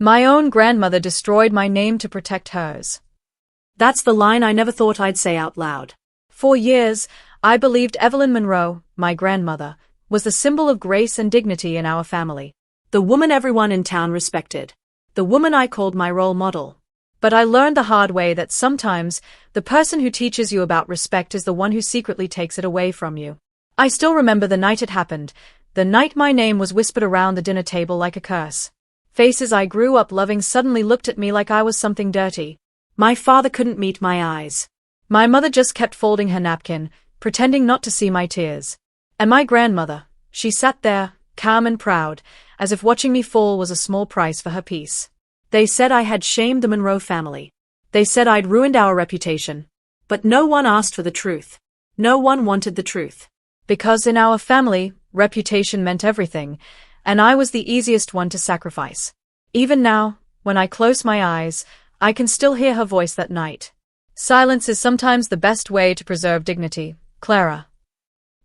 My own grandmother destroyed my name to protect hers. That's the line I never thought I'd say out loud. For years, I believed Evelyn Monroe, my grandmother, was the symbol of grace and dignity in our family. The woman everyone in town respected. The woman I called my role model. But I learned the hard way that sometimes, the person who teaches you about respect is the one who secretly takes it away from you. I still remember the night it happened, the night my name was whispered around the dinner table like a curse. Faces I grew up loving suddenly looked at me like I was something dirty. My father couldn't meet my eyes. My mother just kept folding her napkin, pretending not to see my tears. And my grandmother, she sat there, calm and proud, as if watching me fall was a small price for her peace. They said I had shamed the Monroe family. They said I'd ruined our reputation. But no one asked for the truth. No one wanted the truth. Because in our family, reputation meant everything, and I was the easiest one to sacrifice. Even now, when I close my eyes, I can still hear her voice that night. Silence is sometimes the best way to preserve dignity, Clara.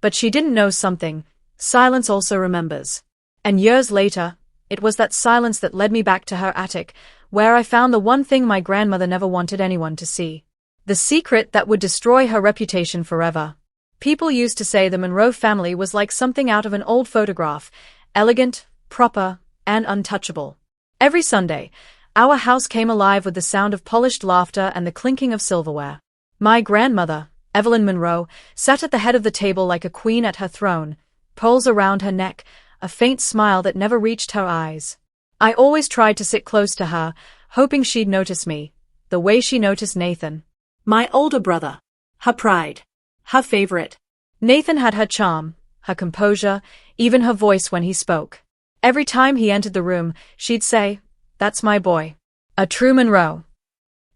But she didn't know something. Silence also remembers. And years later, it was that silence that led me back to her attic, where I found the one thing my grandmother never wanted anyone to see. The secret that would destroy her reputation forever. People used to say the Monroe family was like something out of an old photograph, elegant, proper, and untouchable. Every Sunday, our house came alive with the sound of polished laughter and the clinking of silverware. My grandmother, Evelyn Monroe, sat at the head of the table like a queen at her throne, pearls around her neck, a faint smile that never reached her eyes. I always tried to sit close to her, hoping she'd notice me, the way she noticed Nathan. My older brother. Her pride. Her favorite. Nathan had her charm, her composure, even her voice when he spoke. Every time he entered the room, she'd say, "That's my boy. A true Monroe."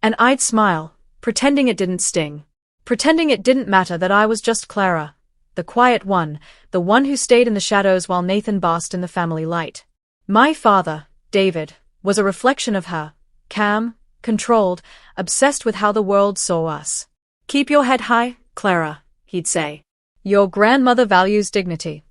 And I'd smile, pretending it didn't sting. Pretending it didn't matter that I was just Clara, the quiet one, the one who stayed in the shadows while Nathan basked in the family light. My father, David, was a reflection of her, calm, controlled, obsessed with how the world saw us. "Keep your head high, Clara," he'd say. "Your grandmother values dignity."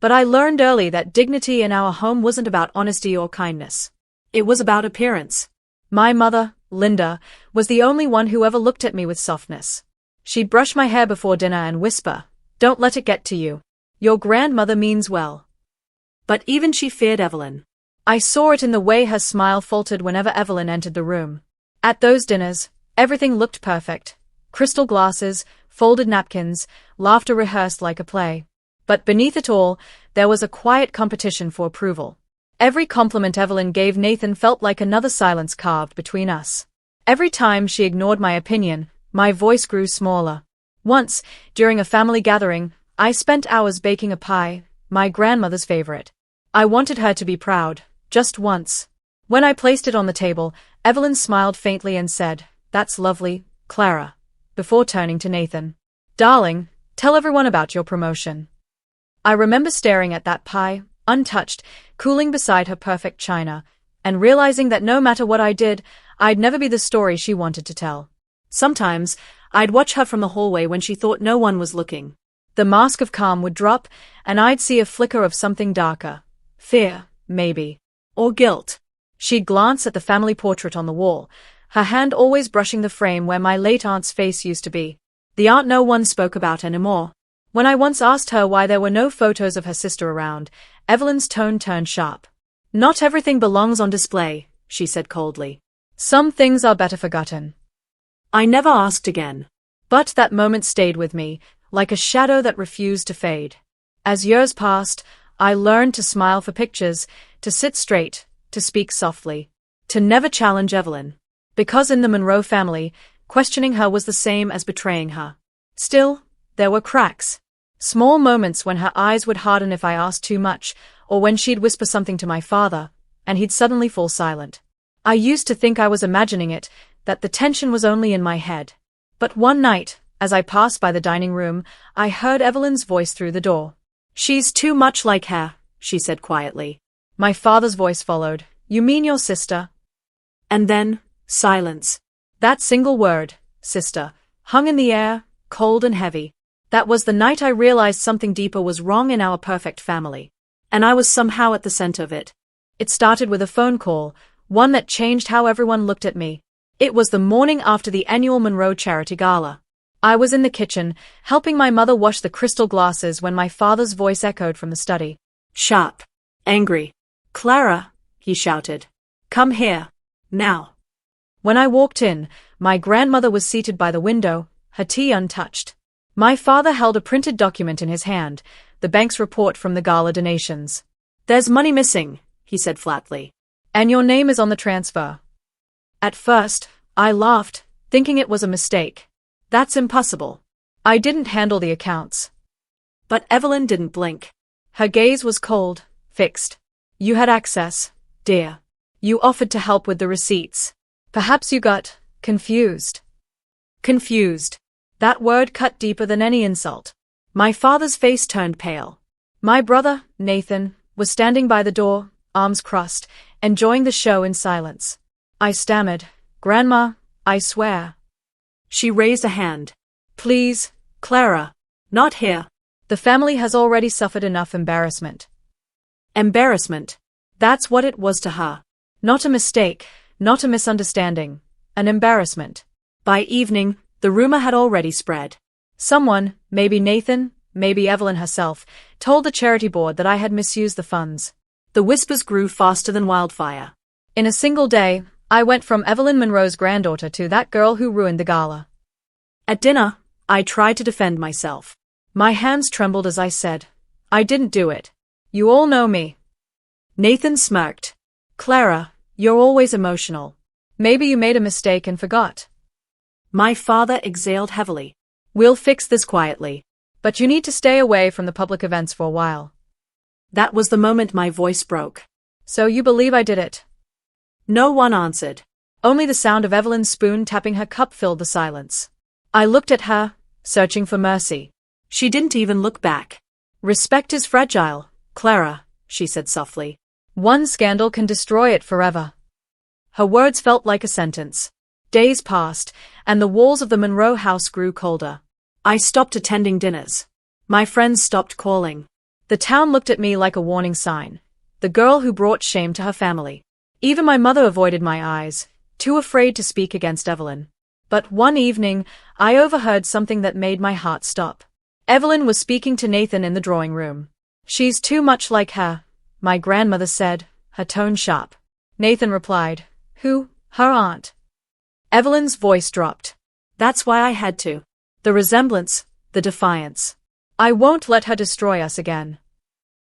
But I learned early that dignity in our home wasn't about honesty or kindness. It was about appearance. My mother, Linda, was the only one who ever looked at me with softness. She'd brush my hair before dinner and whisper, "Don't let it get to you. Your grandmother means well." But even she feared Evelyn. I saw it in the way her smile faltered whenever Evelyn entered the room. At those dinners, everything looked perfect. Crystal glasses, folded napkins, laughter rehearsed like a play. But beneath it all, there was a quiet competition for approval. Every compliment Evelyn gave Nathan felt like another silence carved between us. Every time she ignored my opinion, my voice grew smaller. Once, during a family gathering, I spent hours baking a pie, my grandmother's favorite. I wanted her to be proud, just once. When I placed it on the table, Evelyn smiled faintly and said, "That's lovely, Clara," before turning to Nathan. "Darling, tell everyone about your promotion." I remember staring at that pie, untouched, cooling beside her perfect china, and realizing that no matter what I did, I'd never be the story she wanted to tell. Sometimes, I'd watch her from the hallway when she thought no one was looking. The mask of calm would drop, and I'd see a flicker of something darker. Fear, maybe. Or guilt. She'd glance at the family portrait on the wall, her hand always brushing the frame where my late aunt's face used to be. The aunt no one spoke about anymore. When I once asked her why there were no photos of her sister around, Evelyn's tone turned sharp. "Not everything belongs on display," she said coldly. "Some things are better forgotten." I never asked again. But that moment stayed with me, like a shadow that refused to fade. As years passed, I learned to smile for pictures, to sit straight, to speak softly, to never challenge Evelyn. Because in the Monroe family, questioning her was the same as betraying her. Still, there were cracks. Small moments when her eyes would harden if I asked too much, or when she'd whisper something to my father, and he'd suddenly fall silent. I used to think I was imagining it, that the tension was only in my head. But one night, as I passed by the dining room, I heard Evelyn's voice through the door. "She's too much like her," she said quietly. My father's voice followed. "You mean your sister?" And then, silence. That single word, sister, hung in the air, cold and heavy. That was the night I realized something deeper was wrong in our perfect family. And I was somehow at the center of it. It started with a phone call, one that changed how everyone looked at me. It was the morning after the annual Monroe Charity Gala. I was in the kitchen, helping my mother wash the crystal glasses when my father's voice echoed from the study. Sharp. Angry. Clara, he shouted. Come here. Now. When I walked in, my grandmother was seated by the window, her tea untouched. My father held a printed document in his hand, the bank's report from the gala donations. There's money missing, he said flatly. And your name is on the transfer. At first, I laughed, thinking it was a mistake. That's impossible. I didn't handle the accounts. But Evelyn didn't blink. Her gaze was cold, fixed. You had access, dear. You offered to help with the receipts. Perhaps you got confused. Confused. That word cut deeper than any insult. My father's face turned pale. My brother, Nathan, was standing by the door, arms crossed, enjoying the show in silence. I stammered, Grandma, I swear. She raised a hand. Please, Clara. Not here. The family has already suffered enough embarrassment. Embarrassment. That's what it was to her. Not a mistake, not a misunderstanding. An embarrassment. By evening, the rumor had already spread. Someone, maybe Nathan, maybe Evelyn herself, told the charity board that I had misused the funds. The whispers grew faster than wildfire. In a single day, I went from Evelyn Monroe's granddaughter to that girl who ruined the gala. At dinner, I tried to defend myself. My hands trembled as I said, I didn't do it. You all know me. Nathan smirked. Clara, you're always emotional. Maybe you made a mistake and forgot. My father exhaled heavily. We'll fix this quietly. But you need to stay away from the public events for a while. That was the moment my voice broke. So you believe I did it? No one answered. Only the sound of Evelyn's spoon tapping her cup filled the silence. I looked at her, searching for mercy. She didn't even look back. Respect is fragile, Clara, she said softly. One scandal can destroy it forever. Her words felt like a sentence. Days passed, and the walls of the Monroe house grew colder. I stopped attending dinners. My friends stopped calling. The town looked at me like a warning sign. The girl who brought shame to her family. Even my mother avoided my eyes, too afraid to speak against Evelyn. But one evening, I overheard something that made my heart stop. Evelyn was speaking to Nathan in the drawing room. She's too much like her, my grandmother said, her tone sharp. Nathan replied, Who? Her aunt. Evelyn's voice dropped. That's why I had to. The resemblance, the defiance. I won't let her destroy us again.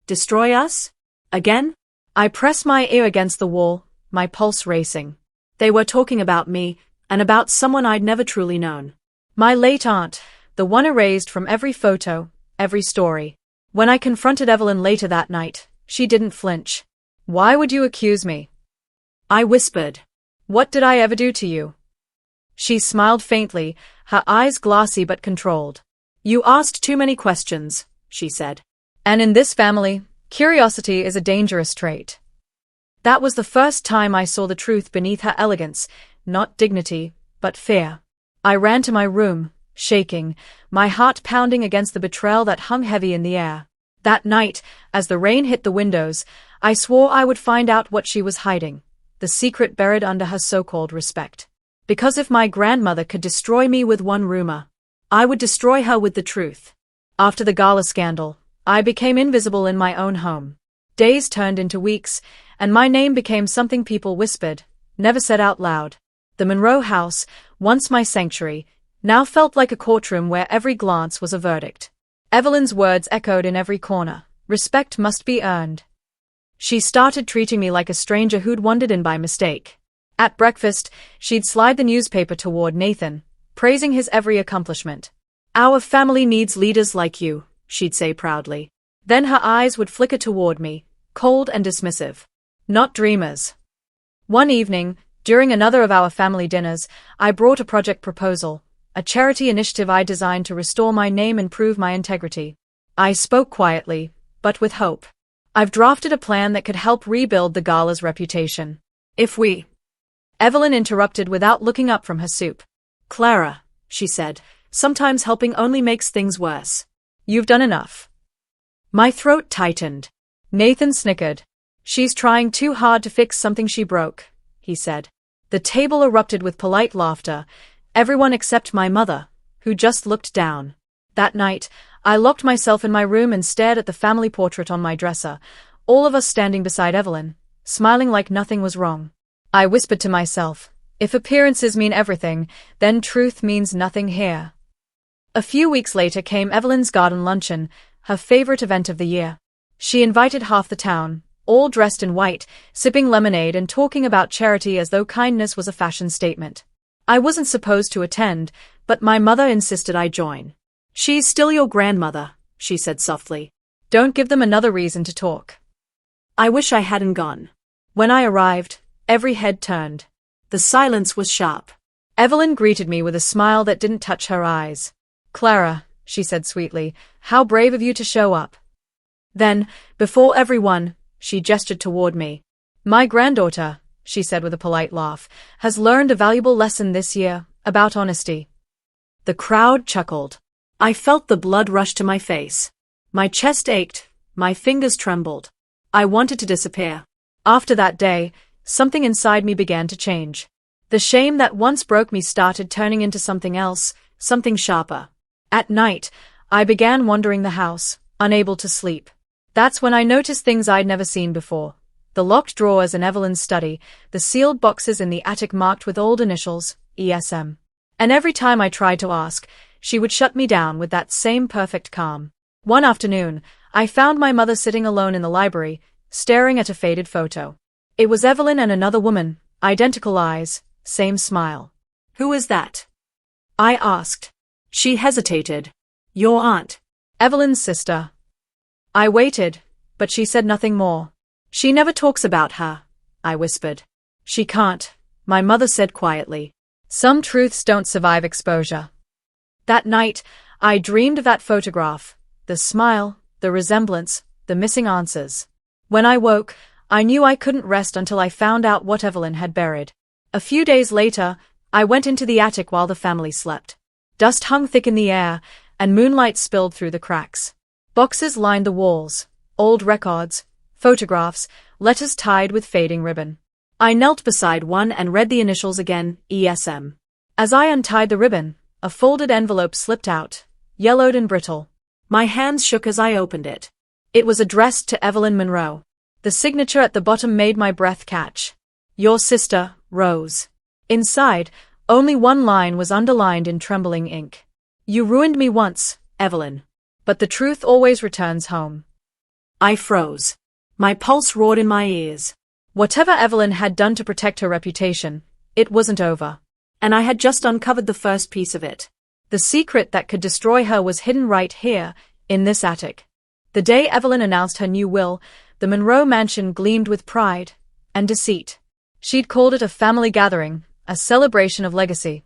Destroy us? Again? I pressed my ear against the wall, my pulse racing. They were talking about me, and about someone I'd never truly known. My late aunt, the one erased from every photo, every story. When I confronted Evelyn later that night, she didn't flinch. Why would you accuse me? I whispered. What did I ever do to you? She smiled faintly, her eyes glassy but controlled. You asked too many questions, she said. And in this family, curiosity is a dangerous trait. That was the first time I saw the truth beneath her elegance, not dignity, but fear. I ran to my room, shaking, my heart pounding against the betrayal that hung heavy in the air. That night, as the rain hit the windows, I swore I would find out what she was hiding, the secret buried under her so-called respect. Because if my grandmother could destroy me with one rumor, I would destroy her with the truth. After the gala scandal, I became invisible in my own home. Days turned into weeks, and my name became something people whispered, never said out loud. The Monroe house, once my sanctuary, now felt like a courtroom where every glance was a verdict. Evelyn's words echoed in every corner. Respect must be earned. She started treating me like a stranger who'd wandered in by mistake. At breakfast, she'd slide the newspaper toward Nathan, praising his every accomplishment. Our family needs leaders like you, she'd say proudly. Then her eyes would flicker toward me, cold and dismissive. Not dreamers. One evening, during another of our family dinners, I brought a project proposal, a charity initiative I designed to restore my name and prove my integrity. I spoke quietly, but with hope. I've drafted a plan that could help rebuild the gala's reputation. If we... Evelyn interrupted without looking up from her soup. Clara, she said, sometimes helping only makes things worse. You've done enough. My throat tightened. Nathan snickered. She's trying too hard to fix something she broke, he said. The table erupted with polite laughter, everyone except my mother, who just looked down. That night, I locked myself in my room and stared at the family portrait on my dresser, all of us standing beside Evelyn, smiling like nothing was wrong. I whispered to myself, if appearances mean everything, then truth means nothing here. A few weeks later came Evelyn's garden luncheon, her favorite event of the year. She invited half the town, all dressed in white, sipping lemonade and talking about charity as though kindness was a fashion statement. I wasn't supposed to attend, but my mother insisted I join. She's still your grandmother, she said softly. Don't give them another reason to talk. I wish I hadn't gone. When I arrived, every head turned. The silence was sharp. Evelyn greeted me with a smile that didn't touch her eyes. Clara, she said sweetly, how brave of you to show up. Then, before everyone, she gestured toward me. My granddaughter, she said with a polite laugh, has learned a valuable lesson this year, about honesty. The crowd chuckled. I felt the blood rush to my face. My chest ached, my fingers trembled. I wanted to disappear. After that day, something inside me began to change. The shame that once broke me started turning into something else, something sharper. At night, I began wandering the house, unable to sleep. That's when I noticed things I'd never seen before. The locked drawers in Evelyn's study, the sealed boxes in the attic marked with old initials, ESM. And every time I tried to ask, she would shut me down with that same perfect calm. One afternoon, I found my mother sitting alone in the library, staring at a faded photo. It was Evelyn and another woman, identical eyes, same smile. Who is that? I asked. She hesitated. Your aunt. Evelyn's sister. I waited, but she said nothing more. She never talks about her, I whispered. She can't, my mother said quietly. Some truths don't survive exposure. That night, I dreamed of that photograph, the smile, the resemblance, the missing answers. When I woke, I knew I couldn't rest until I found out what Evelyn had buried. A few days later, I went into the attic while the family slept. Dust hung thick in the air, and moonlight spilled through the cracks. Boxes lined the walls, old records, photographs, letters tied with fading ribbon. I knelt beside one and read the initials again, ESM. As I untied the ribbon, a folded envelope slipped out, yellowed and brittle. My hands shook as I opened it. It was addressed to Evelyn Monroe. The signature at the bottom made my breath catch. Your sister, Rose. Inside, only one line was underlined in trembling ink. You ruined me once, Evelyn. But the truth always returns home. I froze. My pulse roared in my ears. Whatever Evelyn had done to protect her reputation, it wasn't over. And I had just uncovered the first piece of it. The secret that could destroy her was hidden right here, in this attic. The day Evelyn announced her new will, the Monroe mansion gleamed with pride and deceit. She'd called it a family gathering, a celebration of legacy.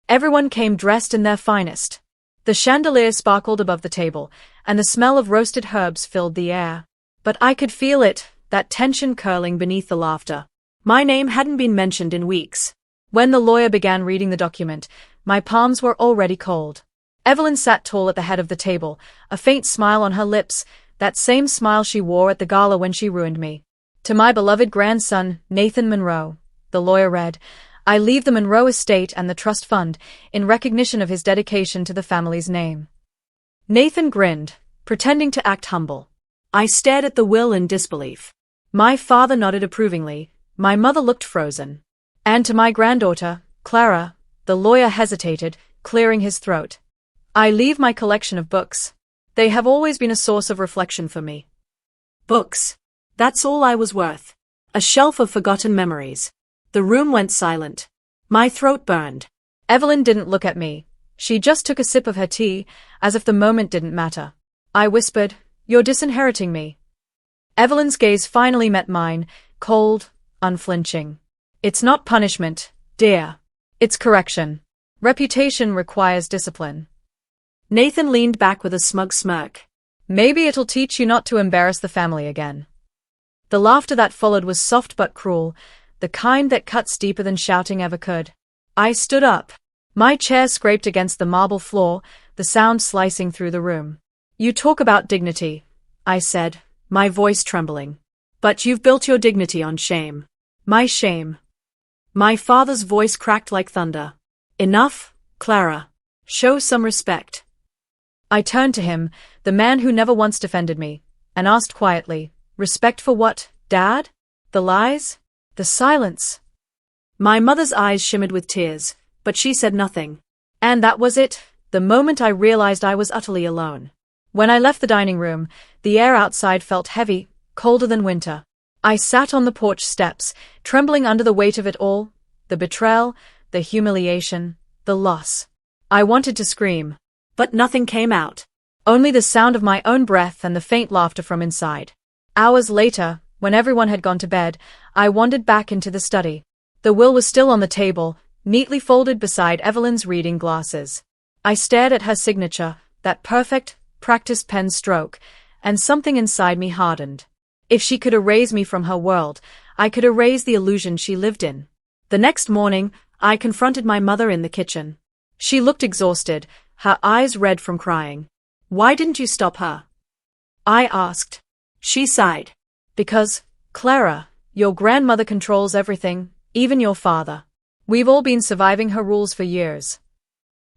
Everyone came dressed in their finest. The chandelier sparkled above the table, and the smell of roasted herbs filled the air. But I could feel it, that tension curling beneath the laughter. My name hadn't been mentioned in weeks. When the lawyer began reading the document, my palms were already cold. Evelyn sat tall at the head of the table, a faint smile on her lips, that same smile she wore at the gala when she ruined me. To my beloved grandson, Nathan Monroe, the lawyer read, I leave the Monroe estate and the trust fund, in recognition of his dedication to the family's name. Nathan grinned, pretending to act humble. I stared at the will in disbelief. My father nodded approvingly, my mother looked frozen. And to my granddaughter, Clara, the lawyer hesitated, clearing his throat. I leave my collection of books. They have always been a source of reflection for me. Books. That's all I was worth. A shelf of forgotten memories. The room went silent. My throat burned. Evelyn didn't look at me. She just took a sip of her tea, as if the moment didn't matter. I whispered, You're disinheriting me. Evelyn's gaze finally met mine, cold, unflinching. It's not punishment, dear. It's correction. Reputation requires discipline. Nathan leaned back with a smug smirk. Maybe it'll teach you not to embarrass the family again. The laughter that followed was soft but cruel, the kind that cuts deeper than shouting ever could. I stood up. My chair scraped against the marble floor, the sound slicing through the room. You talk about dignity, I said, my voice trembling. But you've built your dignity on shame. My shame. My father's voice cracked like thunder. Enough, Clara. Show some respect. I turned to him, the man who never once defended me, and asked quietly, respect for what, Dad? The lies? The silence? My mother's eyes shimmered with tears, but she said nothing. And that was it, the moment I realized I was utterly alone. When I left the dining room, the air outside felt heavy, colder than winter. I sat on the porch steps, trembling under the weight of it all, the betrayal, the humiliation, the loss. I wanted to scream, but nothing came out. Only the sound of my own breath and the faint laughter from inside. Hours later, when everyone had gone to bed, I wandered back into the study. The will was still on the table, neatly folded beside Evelyn's reading glasses. I stared at her signature, that perfect, practiced pen stroke, and something inside me hardened. If she could erase me from her world, I could erase the illusion she lived in. The next morning, I confronted my mother in the kitchen. She looked exhausted, her eyes red from crying. Why didn't you stop her? I asked. She sighed. Because, Clara, your grandmother controls everything, even your father. We've all been surviving her rules for years.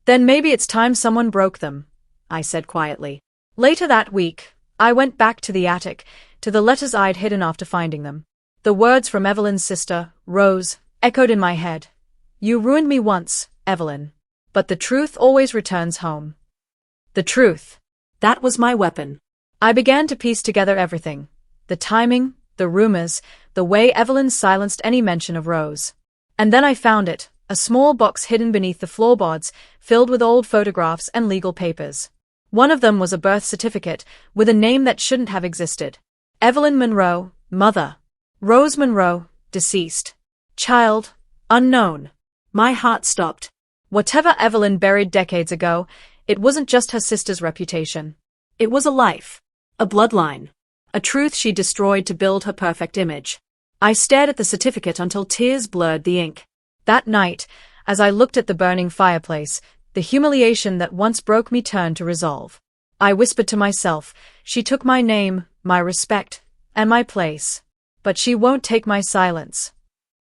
Then maybe it's time someone broke them, I said quietly. Later that week, I went back to the attic, to the letters I'd hidden after finding them. The words from Evelyn's sister, Rose, echoed in my head. You ruined me once, Evelyn. But the truth always returns home. The truth. That was my weapon. I began to piece together everything. The timing, the rumors, the way Evelyn silenced any mention of Rose. And then I found it, a small box hidden beneath the floorboards, filled with old photographs and legal papers. One of them was a birth certificate, with a name that shouldn't have existed. Evelyn Monroe, mother. Rose Monroe, deceased. Child, unknown. My heart stopped. Whatever Evelyn buried decades ago, it wasn't just her sister's reputation. It was a life. A bloodline. A truth she destroyed to build her perfect image. I stared at the certificate until tears blurred the ink. That night, as I looked at the burning fireplace, the humiliation that once broke me turned to resolve. I whispered to myself, she took my name, my respect, and my place. But she won't take my silence.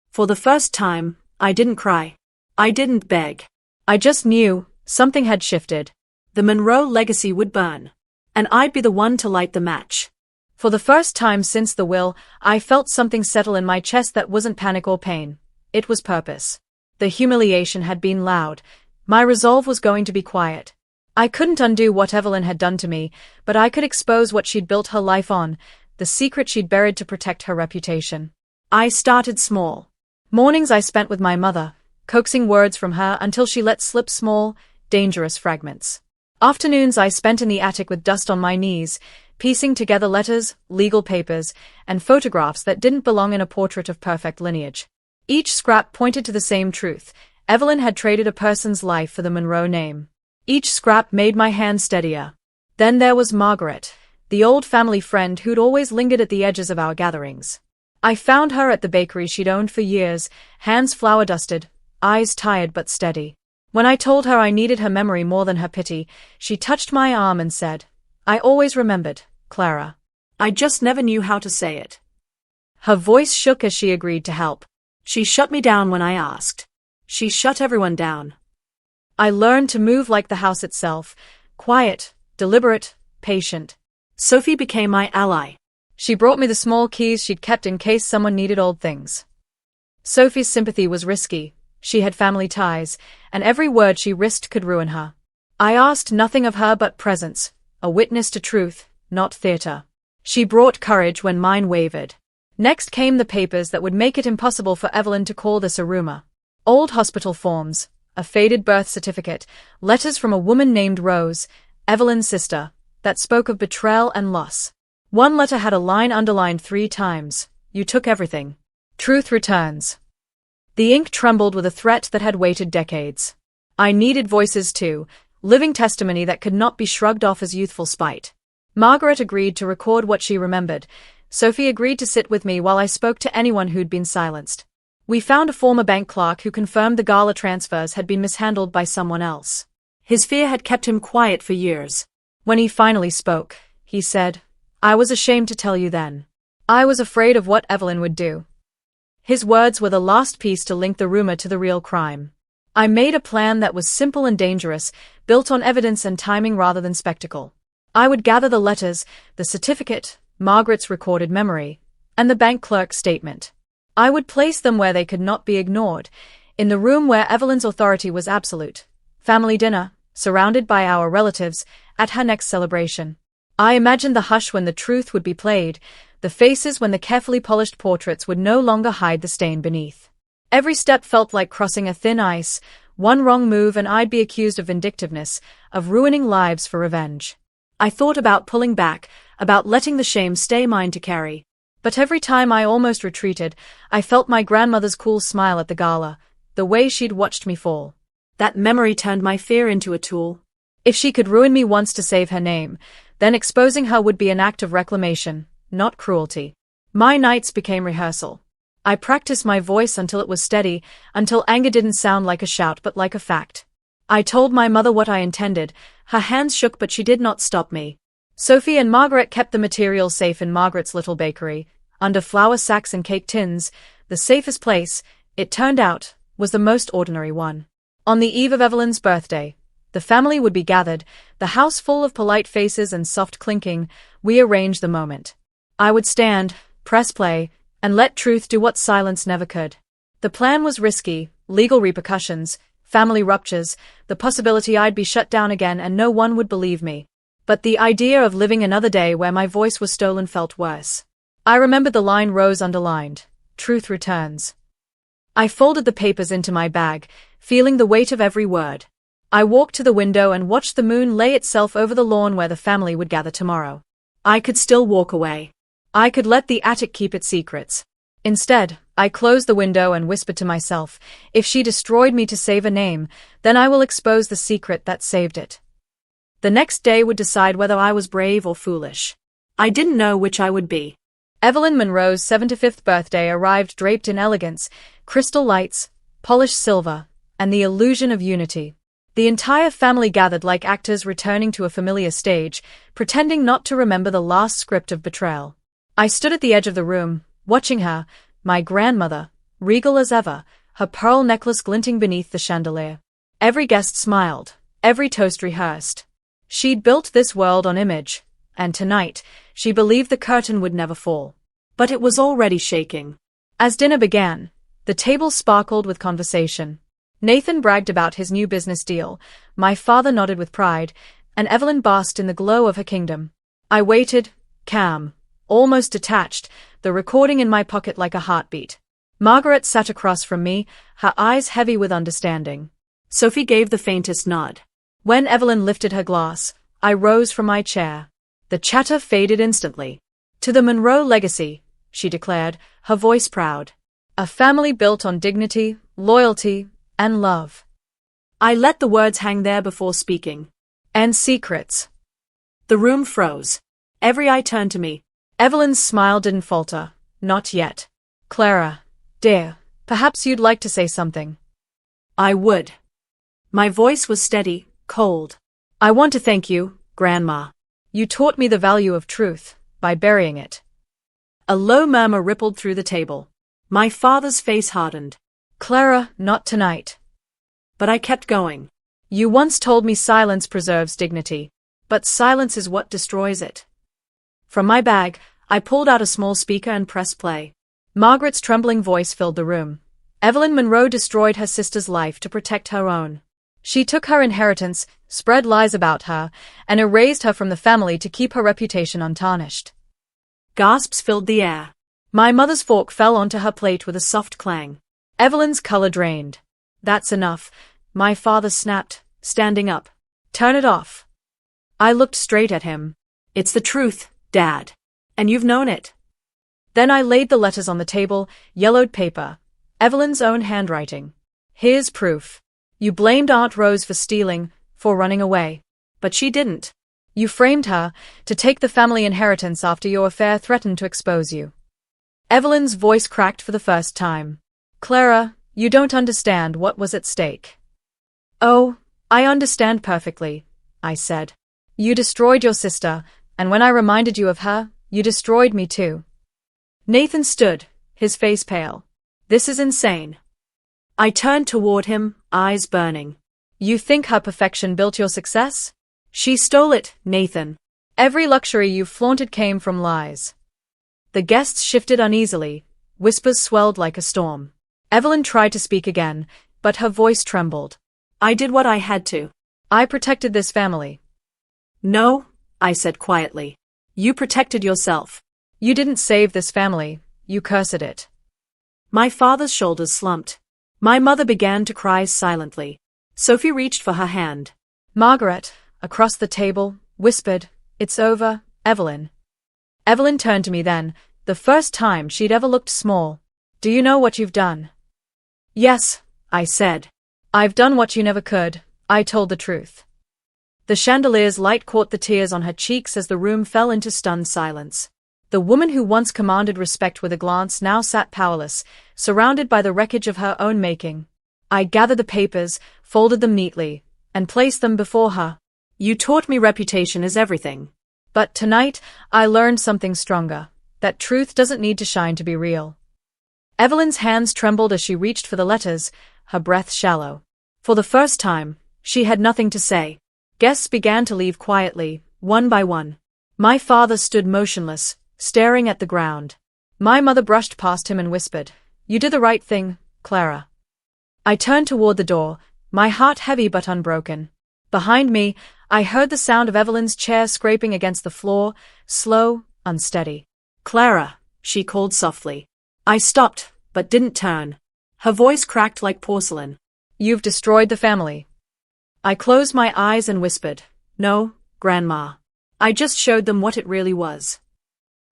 For the first time, I didn't cry. I didn't beg. I just knew something had shifted. The Monroe legacy would burn. And I'd be the one to light the match. For the first time since the will, I felt something settle in my chest that wasn't panic or pain. It was purpose. The humiliation had been loud. My resolve was going to be quiet. I couldn't undo what Evelyn had done to me, but I could expose what she'd built her life on, the secret she'd buried to protect her reputation. I started small. Mornings I spent with my mother, coaxing words from her until she let slip small, dangerous fragments. Afternoons I spent in the attic with dust on my knees, piecing together letters, legal papers, and photographs that didn't belong in a portrait of perfect lineage. Each scrap pointed to the same truth. Evelyn had traded a person's life for the Monroe name. Each scrap made my hand steadier. Then there was Margaret, the old family friend who'd always lingered at the edges of our gatherings. I found her at the bakery she'd owned for years, hands flour-dusted, eyes tired but steady. When I told her I needed her memory more than her pity, she touched my arm and said, I always remembered, Clara. I just never knew how to say it. Her voice shook as she agreed to help. She shut me down when I asked. She shut everyone down. I learned to move like the house itself, quiet, deliberate, patient. Sophie became my ally. She brought me the small keys she'd kept in case someone needed old things. Sophie's sympathy was risky. She had family ties, and every word she risked could ruin her. I asked nothing of her but presence, a witness to truth, not theater. She brought courage when mine wavered. Next came the papers that would make it impossible for Evelyn to call this a rumor. Old hospital forms, a faded birth certificate, letters from a woman named Rose, Evelyn's sister, that spoke of betrayal and loss. One letter had a line underlined 3 times, you took everything. Truth returns. The ink trembled with a threat that had waited decades. I needed voices too, living testimony that could not be shrugged off as youthful spite. Margaret agreed to record what she remembered. Sophie agreed to sit with me while I spoke to anyone who'd been silenced. We found a former bank clerk who confirmed the gala transfers had been mishandled by someone else. His fear had kept him quiet for years. When he finally spoke, he said, I was ashamed to tell you then. I was afraid of what Evelyn would do. His words were the last piece to link the rumor to the real crime. I made a plan that was simple and dangerous, built on evidence and timing rather than spectacle. I would gather the letters, the certificate, Margaret's recorded memory, and the bank clerk's statement. I would place them where they could not be ignored, in the room where Evelyn's authority was absolute. Family dinner, surrounded by our relatives, at her next celebration. I imagined the hush when the truth would be played, the faces when the carefully polished portraits would no longer hide the stain beneath. Every step felt like crossing a thin ice, one wrong move and I'd be accused of vindictiveness, of ruining lives for revenge. I thought about pulling back, about letting the shame stay mine to carry. But every time I almost retreated, I felt my grandmother's cool smile at the gala, the way she'd watched me fall. That memory turned my fear into a tool. If she could ruin me once to save her name, then exposing her would be an act of reclamation, not cruelty. My nights became rehearsal. I practiced my voice until it was steady, until anger didn't sound like a shout but like a fact. I told my mother what I intended. Her hands shook but she did not stop me. Sophie and Margaret kept the material safe in Margaret's little bakery, under flour sacks and cake tins. The safest place, it turned out, was the most ordinary one. On the eve of Evelyn's birthday, the family would be gathered, the house full of polite faces and soft clinking. We arranged the moment. I would stand, press play, and let truth do what silence never could. The plan was risky, legal repercussions, family ruptures, the possibility I'd be shut down again and no one would believe me. But the idea of living another day where my voice was stolen felt worse. I remembered the line Rose underlined, "Truth returns." I folded the papers into my bag, feeling the weight of every word. I walked to the window and watched the moon lay itself over the lawn where the family would gather tomorrow. I could still walk away. I could let the attic keep its secrets. Instead, I closed the window and whispered to myself, if she destroyed me to save a name, then I will expose the secret that saved it. The next day would decide whether I was brave or foolish. I didn't know which I would be. Evelyn Monroe's 75th birthday arrived draped in elegance, crystal lights, polished silver, and the illusion of unity. The entire family gathered like actors returning to a familiar stage, pretending not to remember the last script of betrayal. I stood at the edge of the room, watching her, my grandmother, regal as ever, her pearl necklace glinting beneath the chandelier. Every guest smiled, every toast rehearsed. She'd built this world on image, and tonight, she believed the curtain would never fall. But it was already shaking. As dinner began, the table sparkled with conversation. Nathan bragged about his new business deal, my father nodded with pride, and Evelyn basked in the glow of her kingdom. I waited, calm, almost detached, the recording in my pocket like a heartbeat. Margaret sat across from me, her eyes heavy with understanding. Sophie gave the faintest nod. When Evelyn lifted her glass, I rose from my chair. The chatter faded instantly. To the Monroe legacy, she declared, her voice proud. A family built on dignity, loyalty, and love. I let the words hang there before speaking. And secrets. The room froze. Every eye turned to me. Evelyn's smile didn't falter. Not yet. Clara, dear, perhaps you'd like to say something. I would. My voice was steady, cold. I want to thank you, Grandma. You taught me the value of truth, by burying it. A low murmur rippled through the table. My father's face hardened. Clara, not tonight. But I kept going. You once told me silence preserves dignity, but silence is what destroys it. From my bag, I pulled out a small speaker and pressed play. Margaret's trembling voice filled the room. Evelyn Monroe destroyed her sister's life to protect her own. She took her inheritance, spread lies about her, and erased her from the family to keep her reputation untarnished. Gasps filled the air. My mother's fork fell onto her plate with a soft clang. Evelyn's color drained. That's enough, my father snapped, standing up. Turn it off. I looked straight at him. It's the truth, Dad. And you've known it. Then I laid the letters on the table, yellowed paper. Evelyn's own handwriting. Here's proof. You blamed Aunt Rose for stealing, for running away. But she didn't. You framed her, to take the family inheritance after your affair threatened to expose you. Evelyn's voice cracked for the first time. Clara, you don't understand what was at stake. Oh, I understand perfectly, I said. You destroyed your sister, and when I reminded you of her, you destroyed me too. Nathan stood, his face pale. This is insane. I turned toward him, eyes burning. You think her perfection built your success? She stole it, Nathan. Every luxury you've flaunted came from lies. The guests shifted uneasily. Whispers swelled like a storm. Evelyn tried to speak again, but her voice trembled. I did what I had to. I protected this family. No, I said quietly. You protected yourself. You didn't save this family, you cursed it. My father's shoulders slumped. My mother began to cry silently. Sophie reached for her hand. Margaret, across the table, whispered, "It's over, Evelyn." Evelyn turned to me then, the first time she'd ever looked small. "Do you know what you've done?" "Yes," I said. "I've done what you never could," I told the truth. The chandelier's light caught the tears on her cheeks as the room fell into stunned silence. The woman who once commanded respect with a glance now sat powerless, surrounded by the wreckage of her own making. I gathered the papers, folded them neatly, and placed them before her. You taught me reputation is everything. But tonight, I learned something stronger, that truth doesn't need to shine to be real. Evelyn's hands trembled as she reached for the letters, her breath shallow. For the first time, she had nothing to say. Guests began to leave quietly, one by one. My father stood motionless, staring at the ground. My mother brushed past him and whispered, "You did the right thing, Clara." I turned toward the door, my heart heavy but unbroken. Behind me, I heard the sound of Evelyn's chair scraping against the floor, slow, unsteady. "Clara," she called softly. I stopped, but didn't turn. Her voice cracked like porcelain. "You've destroyed the family." I closed my eyes and whispered, "No, Grandma. I just showed them what it really was."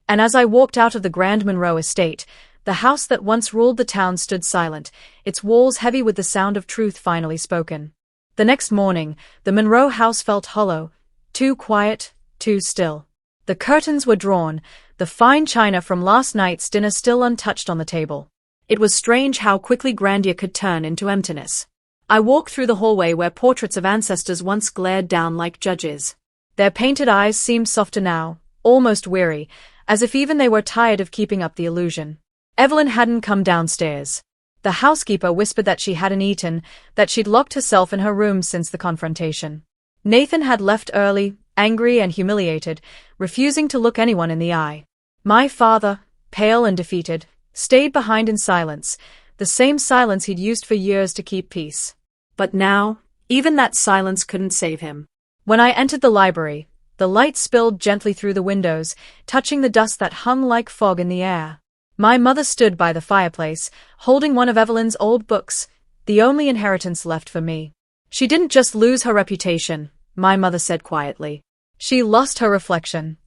And as I walked out of the Grand Monroe estate, the house that once ruled the town stood silent, its walls heavy with the sound of truth finally spoken. The next morning, the Monroe house felt hollow, too quiet, too still. The curtains were drawn, the fine china from last night's dinner still untouched on the table. It was strange how quickly grandeur could turn into emptiness. I walked through the hallway where portraits of ancestors once glared down like judges. Their painted eyes seemed softer now, almost weary, as if even they were tired of keeping up the illusion. Evelyn hadn't come downstairs. The housekeeper whispered that she hadn't eaten, that she'd locked herself in her room since the confrontation. Nathan had left early, angry and humiliated, refusing to look anyone in the eye. My father, pale and defeated, stayed behind in silence, the same silence he'd used for years to keep peace. But now, even that silence couldn't save him. When I entered the library, the light spilled gently through the windows, touching the dust that hung like fog in the air. My mother stood by the fireplace, holding one of Evelyn's old books, the only inheritance left for me. "She didn't just lose her reputation," my mother said quietly. "She lost her reflection."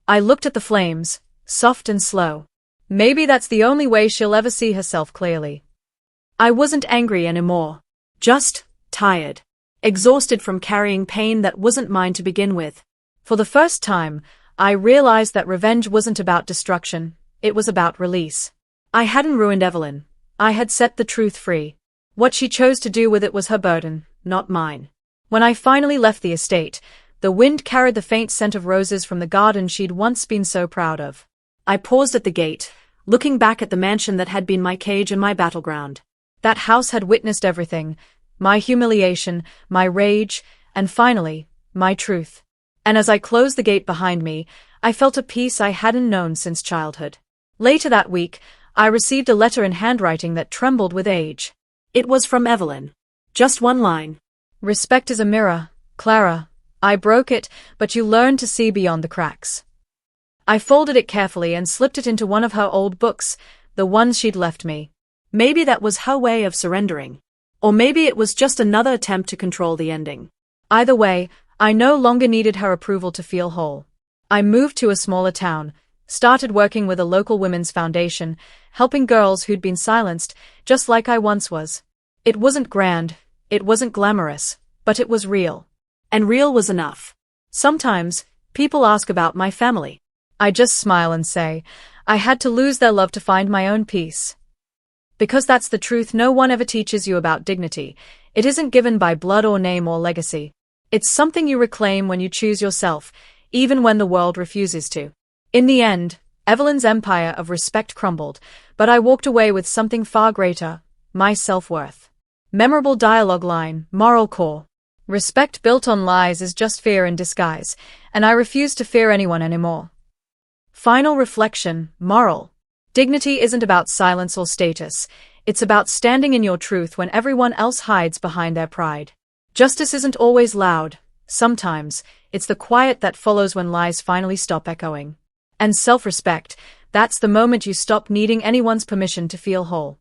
I looked at the flames, soft and slow. Maybe that's the only way she'll ever see herself clearly. I wasn't angry anymore. Just tired. Exhausted from carrying pain that wasn't mine to begin with. For the first time, I realized that revenge wasn't about destruction, it was about release. I hadn't ruined Evelyn. I had set the truth free. What she chose to do with it was her burden, not mine. When I finally left the estate, the wind carried the faint scent of roses from the garden she'd once been so proud of. I paused at the gate, looking back at the mansion that had been my cage and my battleground. That house had witnessed everything, my humiliation, my rage, and finally, my truth. And as I closed the gate behind me, I felt a peace I hadn't known since childhood. Later that week, I received a letter in handwriting that trembled with age. It was from Evelyn. Just one line. "Respect is a mirror, Clara. I broke it, but you learned to see beyond the cracks." I folded it carefully and slipped it into one of her old books, the ones she'd left me. Maybe that was her way of surrendering. Or maybe it was just another attempt to control the ending. Either way, I no longer needed her approval to feel whole. I moved to a smaller town, started working with a local women's foundation, helping girls who'd been silenced, just like I once was. It wasn't grand, it wasn't glamorous, but it was real. And real was enough. Sometimes, people ask about my family. I just smile and say, I had to lose their love to find my own peace. Because that's the truth. No one ever teaches you about dignity. It isn't given by blood or name or legacy. It's something you reclaim when you choose yourself, even when the world refuses to. In the end, Evelyn's empire of respect crumbled, but I walked away with something far greater: my self-worth. Memorable dialogue line, moral core. Respect built on lies is just fear in disguise, and I refuse to fear anyone anymore. Final reflection, moral. Dignity isn't about silence or status. It's about standing in your truth when everyone else hides behind their pride. Justice isn't always loud. Sometimes, it's the quiet that follows when lies finally stop echoing. And self-respect, that's the moment you stop needing anyone's permission to feel whole.